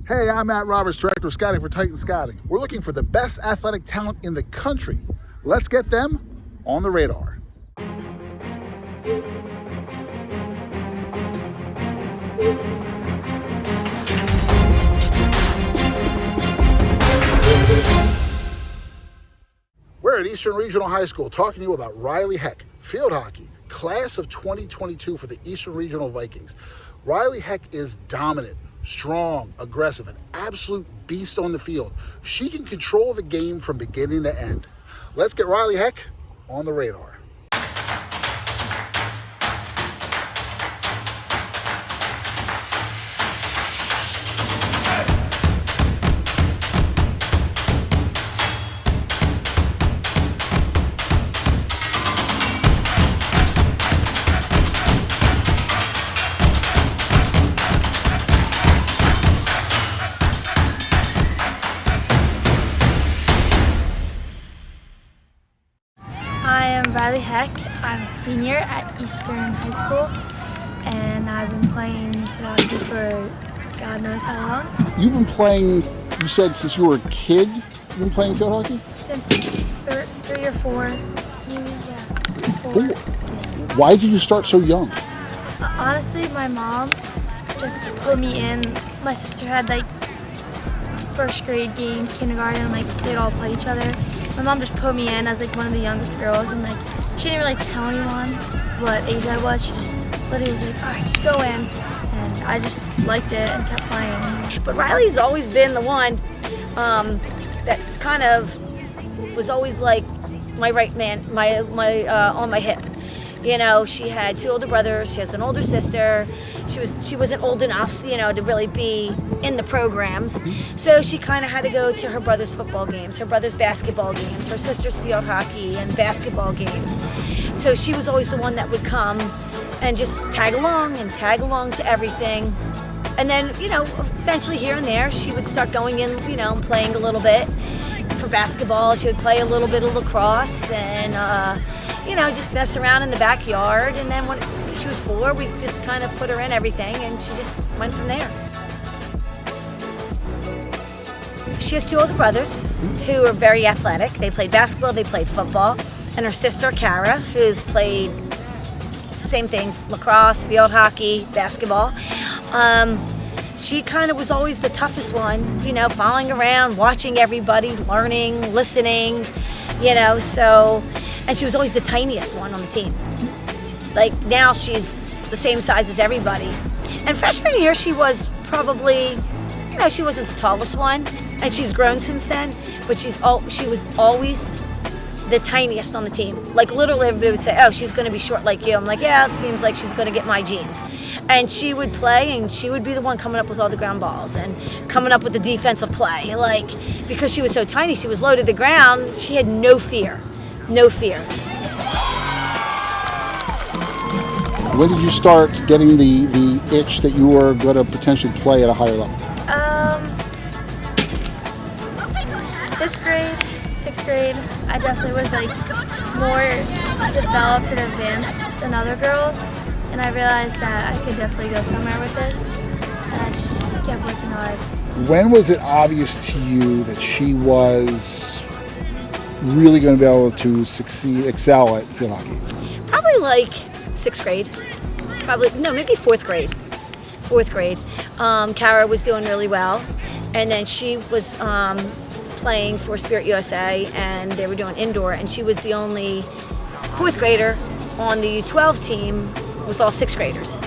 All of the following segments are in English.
Hey, I'm Matt Roberts, Director of Scouting for Titan Scouting. We're looking for the best athletic talent in the country. Let's get them on the radar. We're at Eastern Regional High School talking to you about Ryleigh Heck, field hockey, class of 2022 for the Eastern Regional Vikings. Ryleigh Heck is dominant, strong, aggressive, an absolute beast on the field. She can control the game from beginning to end. Let's get Ryleigh Heck on the radar. I am Ryleigh Heck. I'm a senior at Eastern High School, and I've been playing hockey for God knows how long. You've been playing, you said since you were a kid, you've been playing field hockey? Since 3 or 4, maybe, yeah. 4. Yeah. Why did you start so young? Honestly, my mom just put me in. My sister had like first grade games, kindergarten, like they'd all play each other. My mom just put me in as like one of the youngest girls, and like she didn't really tell anyone what age I was. She just literally was like, all right, just go in. And I just liked it and kept playing. But Ryleigh's always been the one that's kind of was always like my right man, my on my hip. You know, she had 2 older brothers. She has an older sister. She wasn't old enough, you know, to really be in the programs. So she kind of had to go to her brother's football games, her brother's basketball games, her sister's field hockey and basketball games. So she was always the one that would come and just tag along to everything. And then, you know, eventually here and there, she would start going in, you know, and playing a little bit. For basketball, she would play a little bit of lacrosse and, you know, just mess around in the backyard. And then when she was 4, we just kind of put her in everything, and she just went from there. She has 2 older brothers who are very athletic. They played basketball, they played football. And her sister, Kara, who's played same thing, lacrosse, field hockey, basketball. She kind of was always the toughest one, you know, following around, watching everybody, learning, listening, you know, so, and she was always the tiniest one on the team. Like now she's the same size as everybody. And freshman year she was probably, you know, she wasn't the tallest one, and she's grown since then, but she was always the tiniest on the team. Like literally everybody would say, oh, she's gonna be short like you. I'm like, yeah, it seems like she's gonna get my genes. And she would play, and she would be the one coming up with all the ground balls and coming up with the defensive play. Like, because she was so tiny, she was low to the ground, she had no fear. No fear. When did you start getting the itch that you were going to potentially play at a higher level? 5th grade, 6th grade, I definitely was like more developed and advanced than other girls, and I realized that I could definitely go somewhere with this, and I just kept working hard. When was it obvious to you that she was really going to be able to excel at field hockey? Probably like 6th grade. Maybe 4th grade. 4th grade. Kara was doing really well, and then she was playing for Spirit USA, and they were doing indoor, and she was the only 4th grader on the U12 team with all 6th graders.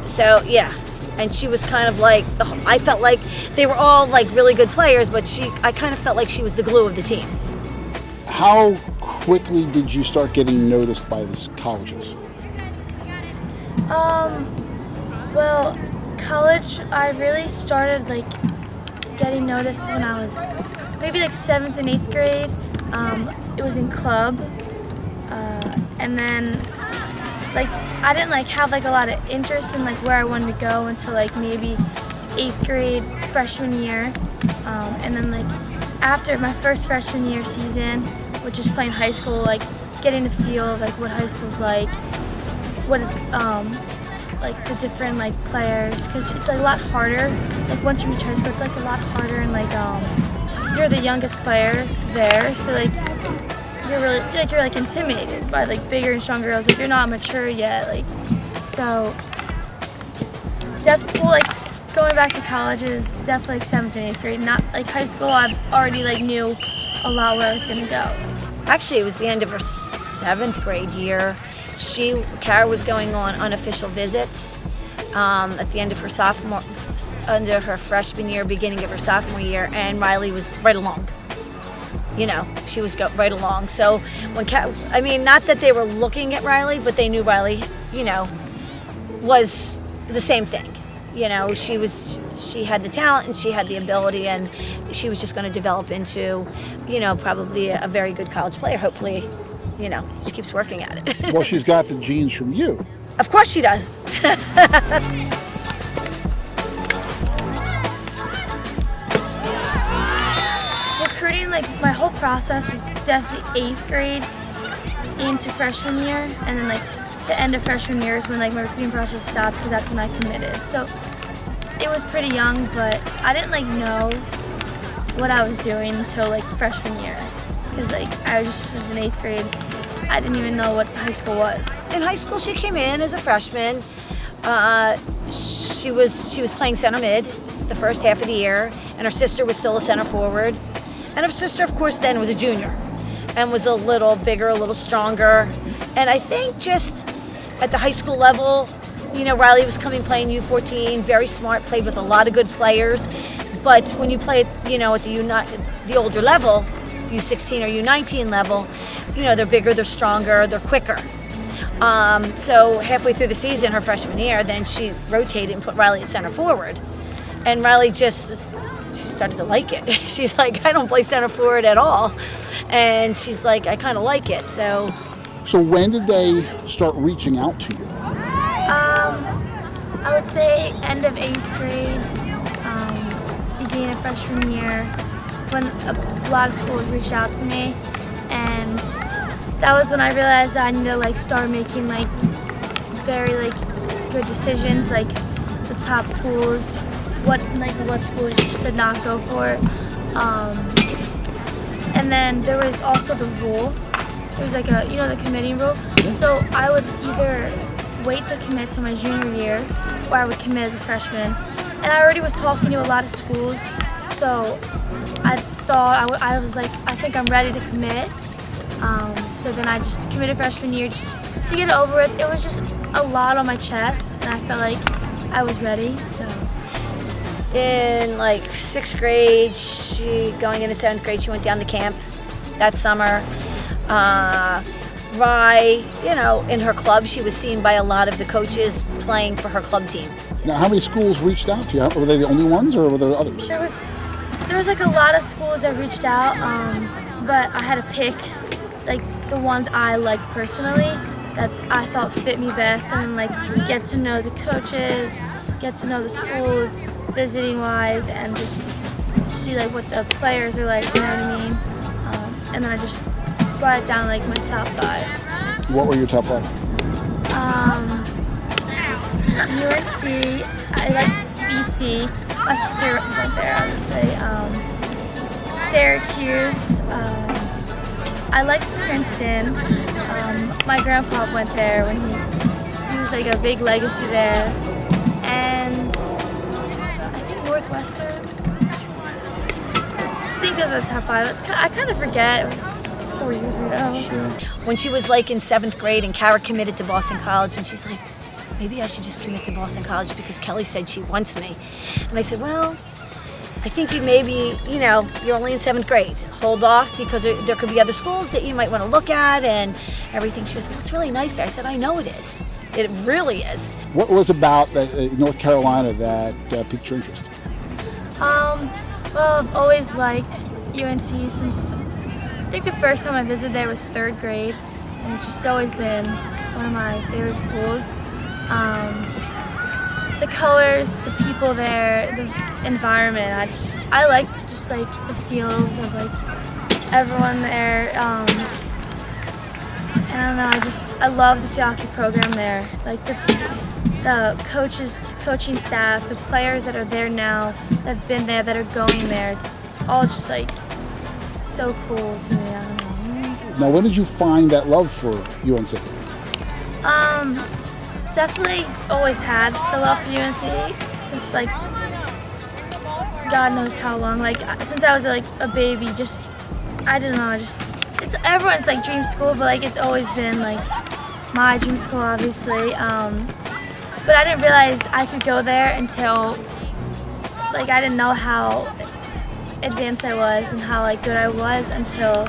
So yeah, and she was kind of like, I felt like they were all like really good players, but I kind of felt like she was the glue of the team. How quickly did you start getting noticed by the colleges? Well, college, I really started like getting noticed when I was maybe like 7th and 8th grade. It was in club, and then like I didn't like have like a lot of interest in like where I wanted to go until like maybe 8th grade, freshman year, and then like after my first freshman year season, which is playing high school, like getting the feel of like what high school's like, what it's like the different like players, because it's like a lot harder. Like once you reach high school, it's like a lot harder, and like you're the youngest player there, so like you're like intimidated by like bigger and stronger girls. Like you're not mature yet, like so. Definitely, like going back to college is definitely like 7th and 8th grade. Not like high school. I already like knew a lot where I was gonna go. Actually, it was the end of her 7th grade year. Kara was going on unofficial visits at the end of her under her freshman year, beginning of her sophomore year, and Ryleigh was right along. You know, she was right along. So when I mean, not that they were looking at Ryleigh, but they knew Ryleigh, you know, was the same thing. You know, she had the talent and she had the ability, and she was just going to develop into, you know, probably a very good college player. Hopefully, you know, she keeps working at it. Well, she's got the genes from you. Of course she does. Recruiting, like my whole process was definitely 8th grade into freshman year, and then like the end of freshman year is when like my recruiting process stopped, because that's when I committed. So it was pretty young, but I didn't like know what I was doing until like freshman year, because like I was in 8th grade. I didn't even know what high school was. In high school, she came in as a freshman. She was playing center mid the first half of the year, and her sister was still a center forward. And her sister, of course, then was a junior and was a little bigger, a little stronger. And I think just at the high school level, you know, Ryleigh was playing U14, very smart, played with a lot of good players. But when you play, you know, at the older level, U16 or U19 level, you know, they're bigger, they're stronger, they're quicker. So halfway through the season, her freshman year, then she rotated and put Ryleigh at center forward. And Ryleigh she started to like it. She's like, I don't play center forward at all. And she's like, I kind of like it. So when did they start reaching out to you? I would say end of 8th grade, beginning of freshman year, when a lot of schools reached out to me, and that was when I realized I need to like start making like very like good decisions, like the top schools, what schools should not go for. And then there was also the rule. It was like the committing rule. So I would either wait to commit to my junior year, or I would commit as a freshman. And I already was talking to a lot of schools, so I thought I was like, I think I'm ready to commit. So then I just committed freshman year just to get it over with. It was just a lot on my chest, and I felt like I was ready. So in like 6th grade, going into 7th grade, she went down to camp that summer. You know, in her club, she was seen by a lot of the coaches playing for her club team. Now, how many schools reached out to you? Were they the only ones, or were there others? There was like a lot of schools that reached out, but I had to pick like the ones I liked personally, that I thought fit me best, and then like get to know the coaches, get to know the schools, visiting wise, and just see like what the players are like, you know what I mean? And then I just brought it down like my top 5. What were your top 5? UNC, I like BC, my sister went there, I would say. Syracuse, I like Princeton. My grandpa went there when he was like a big legacy there. And I think Northwestern. I think those are the top 5. I kind of forget. It was 4 years ago. Sure. When she was like in 7th grade and Kara committed to Boston College, and she's like, maybe I should just commit to Boston College because Kelly said she wants me. And I said, well, I think you're only in 7th grade. Hold off, because there could be other schools that you might want to look at and everything. She goes, well, it's really nice there. I said, I know it is. It really is. What was about North Carolina that piqued your interest? Well, I've always liked UNC since I think the first time I visited there was 3rd grade, and it's just always been one of my favorite schools. The colors, the people there, the environment, I like just like the feels of like everyone there, And I don't know, I love the field hockey program there. Like the coaches, the coaching staff, the players that are there now, that have been there, that are going there. It's all just like so cool to me. I don't know. Now, when did you find that love for UNC? Definitely always had the love for UNC since like God knows how long. Like since I was like a baby, I don't know, it's everyone's like dream school, but like it's always been like my dream school, obviously. But I didn't realize I could go there until like I didn't know how advanced I was and how like good I was until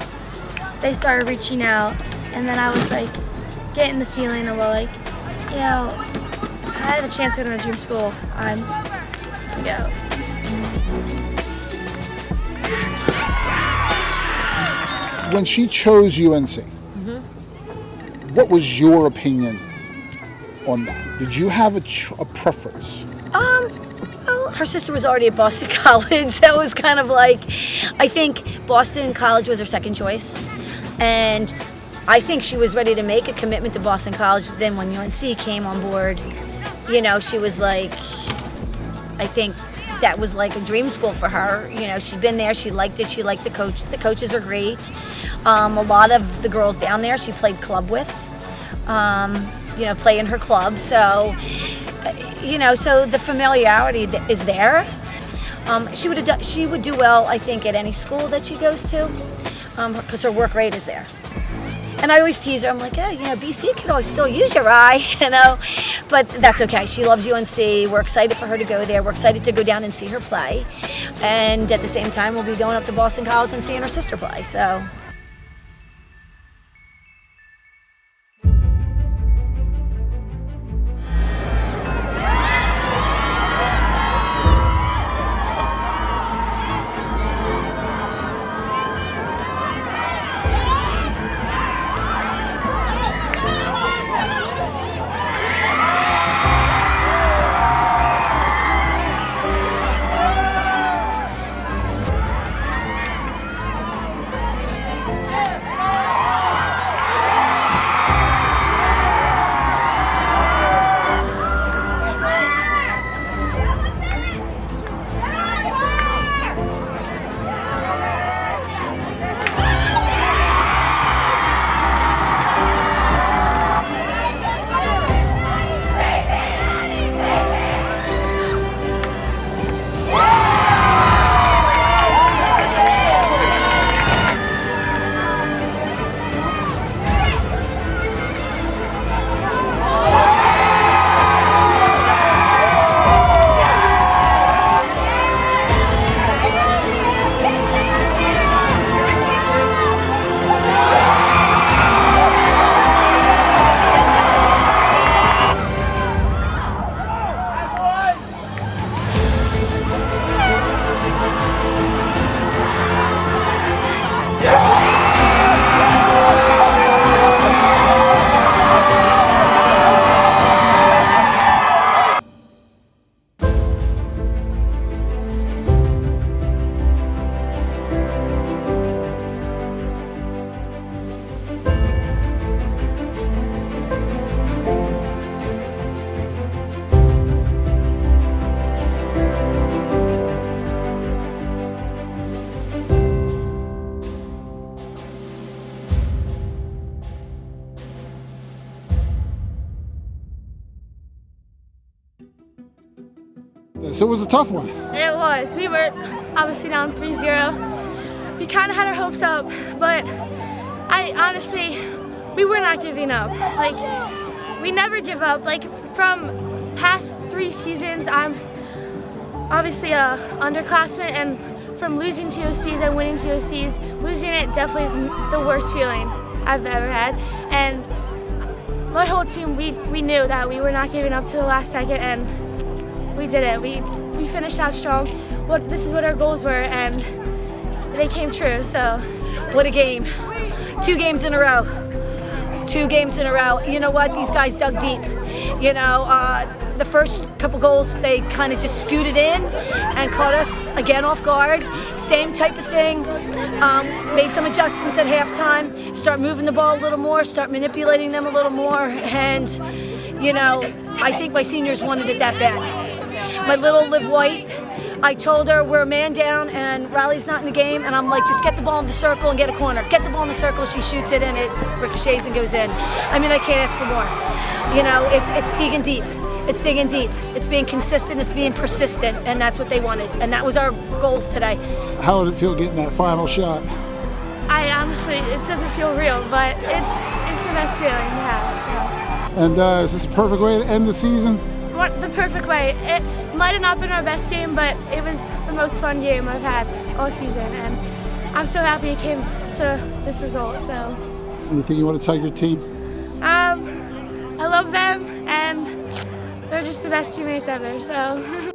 they started reaching out, and then I was like getting the feeling of, well, like, you know, if I had a chance to go to a dream school, I'm gonna go. When she chose UNC, what was your opinion on that? Did you have a preference? Well, her sister was already at Boston College, so it was kind of like, I think Boston College was her second choice, and I think she was ready to make a commitment to Boston College. Then when UNC came on board, you know, she was like, I think that was like a dream school for her. You know, she'd been there, she liked it, she liked the coach. The coaches are great. A lot of the girls down there she played club with, you know, play in her club. So, you know, so the familiarity is there. She would do well, I think, at any school that she goes to, because her work rate is there. And I always tease her, I'm like, yeah, you know, BC could always still use your eye, you know, but that's okay. She loves UNC. We're excited for her to go there. We're excited to go down and see her play. And at the same time, we'll be going up to Boston College and seeing her sister play, so. So it was a tough one. It was. We were obviously down 3-0. We kind of had our hopes up, but we were not giving up. Like, we never give up. Like, from past 3 seasons, I'm obviously a underclassman, and from losing to OCs and winning to OCs, losing it definitely is the worst feeling I've ever had. And my whole team, we knew that we were not giving up to the last second, and we did it. We finished out strong. This is what our goals were, and they came true, so. What a game. 2 games in a row. 2 games in a row. You know what? These guys dug deep. You know, the first couple goals, they kind of just scooted in and caught us again off guard. Same type of thing. Made some adjustments at halftime, start moving the ball a little more, start manipulating them a little more. And, you know, I think my seniors wanted it that bad. My little Liv White, I told her we're a man down and Ryleigh's not in the game, and I'm like, just get the ball in the circle and get a corner. Get the ball in the circle, she shoots it and it ricochets and goes in. I mean, I can't ask for more. You know, it's digging deep. It's digging deep. It's being consistent, it's being persistent, and that's what they wanted. And that was our goals today. How did it feel getting that final shot? I honestly, it doesn't feel real, but it's the best feeling to have. So. And is this a perfect way to end the season? The perfect way. It might have not been our best game, but it was the most fun game I've had all season, and I'm so happy it came to this result. So. Anything you want to tell your team? I love them, and they're just the best teammates ever. So.